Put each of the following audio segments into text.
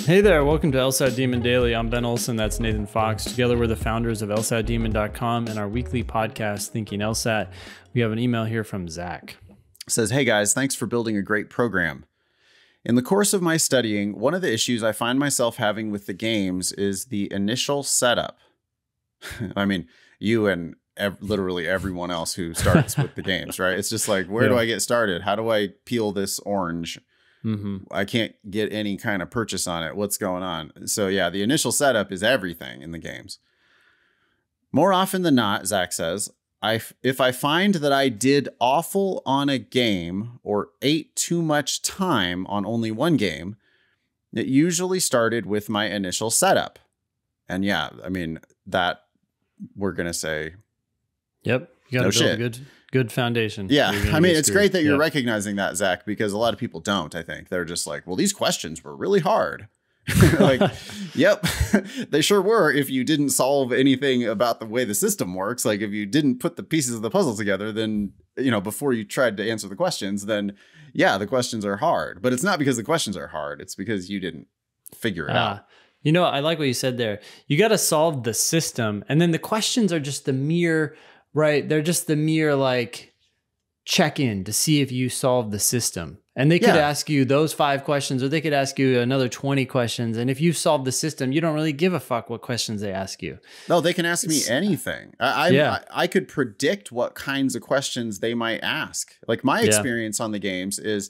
Hey there, welcome to LSAT Demon Daily. I'm Ben Olson, that's Nathan Fox. Together we're the founders of LSATdemon.com and our weekly podcast, Thinking LSAT. We have an email here from Zach. It says, hey guys, thanks for building a great program. In the course of my studying, one of the issues I find myself having with the games is the initial setup. I mean, you and literally everyone else who starts with the games, right? It's just like, where do I get started? How do I peel this orange? I can't get any kind of purchase on it. What's going on? So yeah, the initial setup is everything in the games. More often than not, Zach says, if I find that I did awful on a game or ate too much time on only one game, it usually started with my initial setup. And yeah, I mean, that we're going to say, yep, you got to build a good foundation. Yeah. I mean, it's great that you're recognizing that, Zach, because a lot of people don't, I think. They're just like, well, these questions were really hard. Like, yep, they sure were. If you didn't solve anything about the way the system works, like if you didn't put the pieces of the puzzle together, then, you know, before you tried to answer the questions, then yeah, the questions are hard. But it's not because the questions are hard. It's because you didn't figure it out. You know, I like what you said there. You got to solve the system. And then the questions are just the mere, right? They're just the mere like check in to see if you solve the system. And they could ask you those 5 questions, or they could ask you another 20 questions. And if you solve the system, you don't really give a fuck what questions they ask you. No, they can ask me anything. I could predict what kinds of questions they might ask. Like my experience on the games is,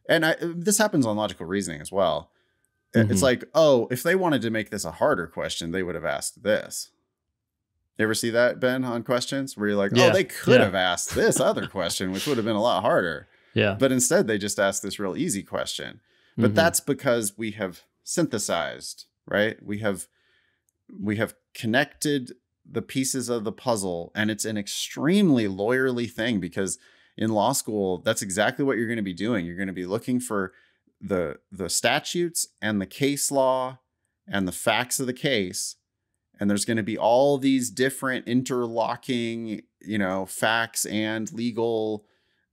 and this happens on logical reasoning as well. It's like, oh, if they wanted to make this a harder question, they would have asked this. You ever see that, Ben, on questions where you're like, oh, they could have asked this other question, which would have been a lot harder. Yeah. But instead, they just asked this real easy question. But that's because we have synthesized, right? We have connected the pieces of the puzzle, and it's an extremely lawyerly thing because in law school, that's exactly what you're going to be doing. You're going to be looking for the statutes and the case law and the facts of the case. And there's going to be all these different interlocking, you know, facts and legal,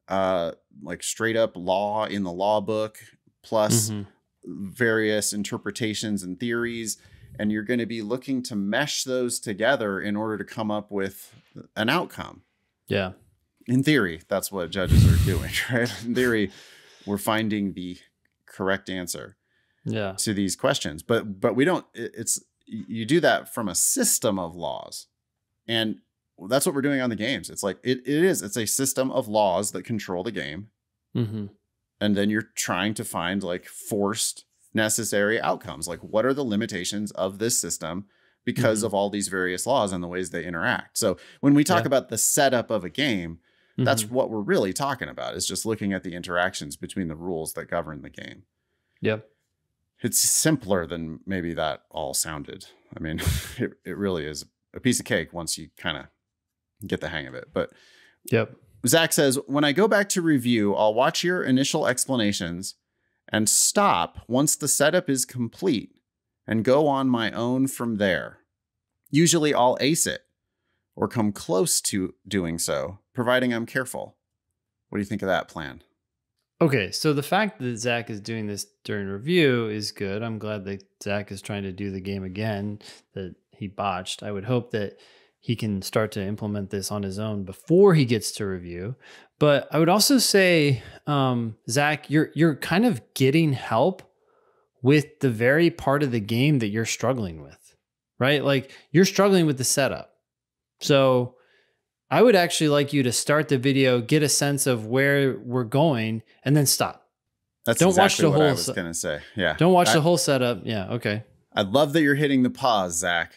like straight up law in the law book, plus various interpretations and theories. And you're going to be looking to mesh those together in order to come up with an outcome. Yeah. In theory, that's what judges are doing, right? In theory, we're finding the correct answer to these questions. But we don't, you do that from a system of laws. And that's what we're doing on the games. It's like, it's a system of laws that control the game. And then you're trying to find like forced necessary outcomes. Like what are the limitations of this system because of all these various laws and the ways they interact? So when we talk about the setup of a game, that's what we're really talking about, is just looking at the interactions between the rules that govern the game. Yep. It's simpler than maybe that all sounded. I mean, it really is a piece of cake once you kind of get the hang of it. But Zach says, when I go back to review, I'll watch your initial explanations and stop once the setup is complete and go on my own from there. Usually I'll ace it or come close to doing so, providing I'm careful. What do you think of that plan? Okay, so the fact that Zach is doing this during review is good. I'm glad that Zach is trying to do the game again that he botched. I would hope that he can start to implement this on his own before he gets to review. But I would also say, Zach, you're kind of getting help with the very part of the game that you're struggling with, right? Like you're struggling with the setup. So I would actually like you to start the video, get a sense of where we're going, and then stop. Don't watch the whole. I was gonna say, yeah. Don't watch the whole setup. Yeah, okay. I love that you're hitting the pause, Zach,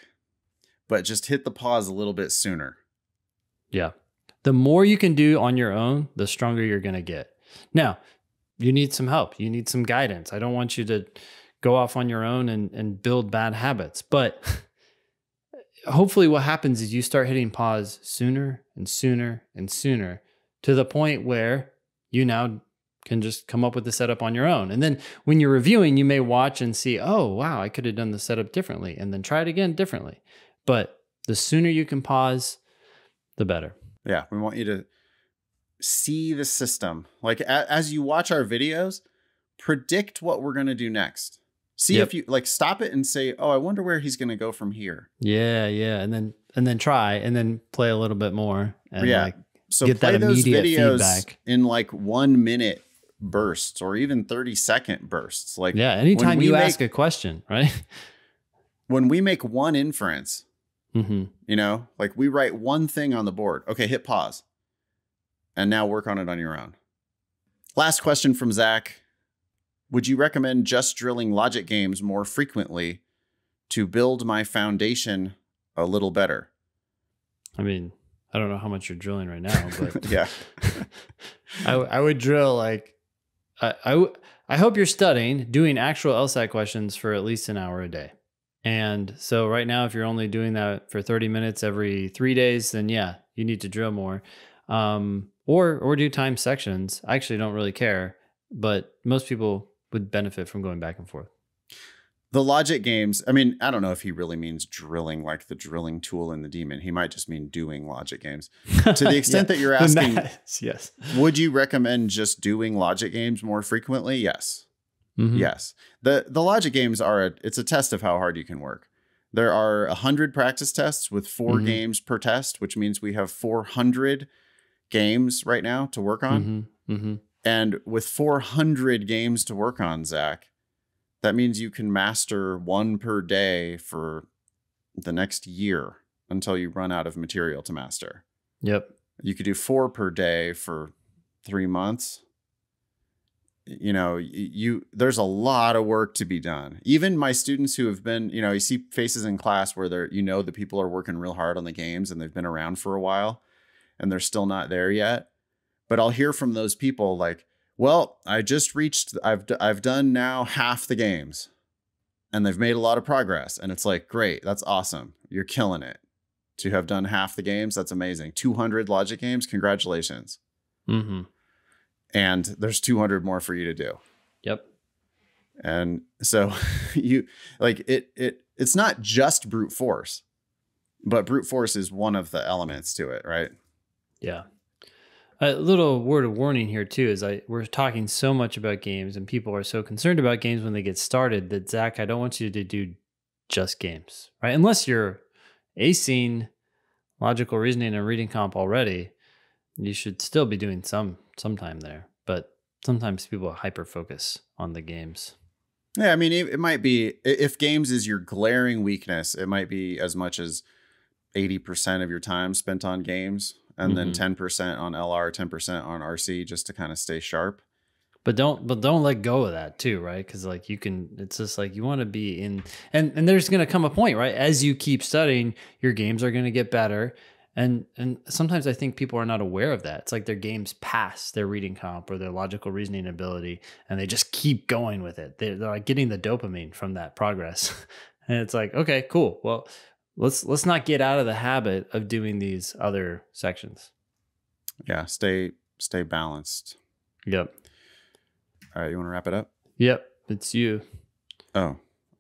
but just hit the pause a little bit sooner. Yeah, the more you can do on your own, the stronger you're gonna get. Now, you need some help. You need some guidance. I don't want you to go off on your own and build bad habits, but hopefully what happens is you start hitting pause sooner and sooner and sooner to the point where you now can just come up with the setup on your own. And then when you're reviewing, you may watch and see, oh, wow, I could have done the setup differently, and then try it again differently. But the sooner you can pause, the better. Yeah, we want you to see the system. Like as you watch our videos, predict what we're going to do next. See if you like stop it and say, oh, I wonder where he's going to go from here. Yeah. Yeah. And then try and then play a little bit more and like so get play that those immediate videos feedback in like 1 minute bursts or even 30-second bursts. Like anytime you ask a question, right? When we make one inference, you know, like we write one thing on the board. Okay, hit pause. And now work on it on your own. Last question from Zach. Would you recommend just drilling logic games more frequently to build my foundation a little better? I mean, I don't know how much you're drilling right now, but yeah, I would drill like, I hope you're studying, doing actual LSAT questions for at least an hour a day. And so right now, if you're only doing that for 30 minutes every 3 days, then yeah, you need to drill more. Or do time sections. I actually don't really care, but most people would benefit from going back and forth. The logic games, I mean, I don't know if he really means drilling like the drilling tool in the Demon. He might just mean doing logic games. To the extent that you're asking, yes. Would you recommend just doing logic games more frequently? Yes. Yes. The logic games it's a test of how hard you can work. There are 100 practice tests with 4 games per test, which means we have 400 games right now to work on. And with 400 games to work on, Zach, that means you can master 1 per day for the next year until you run out of material to master. Yep. You could do 4 per day for 3 months. You know, there's a lot of work to be done. Even my students who have been, you know, you see faces in class where the people are working real hard on the games and they've been around for a while and they're still not there yet. But I'll hear from those people like, well, I've done now half the games and they've made a lot of progress. And it's like, great, that's awesome. You're killing it. To have done half the games, that's amazing. 200 logic games, congratulations. And there's 200 more for you to do. Yep. And so you like it's not just brute force, but brute force is one of the elements to it, right? Yeah. A little word of warning here too is we're talking so much about games and people are so concerned about games when they get started that Zach, I don't want you to do just games, right? Unless you're acing logical reasoning and reading comp already, you should still be doing some time there. But sometimes people hyper focus on the games. Yeah, I mean, it might be, if games is your glaring weakness, it might be as much as 80% of your time spent on games. And then 10% on LR, 10% on RC, just to kind of stay sharp. But don't let go of that too, right? Because like it's just like you want to be in, and there's going to come a point, right? As you keep studying, your games are going to get better. And sometimes I think people are not aware of that. It's like their games pass their reading comp or their logical reasoning ability, and they just keep going with it. They're like getting the dopamine from that progress. And it's like, okay, cool. Well, let's not get out of the habit of doing these other sections. Yeah, stay balanced. Yep. All right, you want to wrap it up? Yep, it's you. Oh,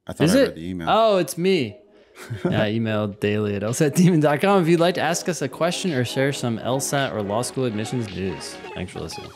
I thought I read the email. Oh, it's me. Email daily@lsatdemon.com if you'd like to ask us a question or share some LSAT or law school admissions news. Thanks for listening.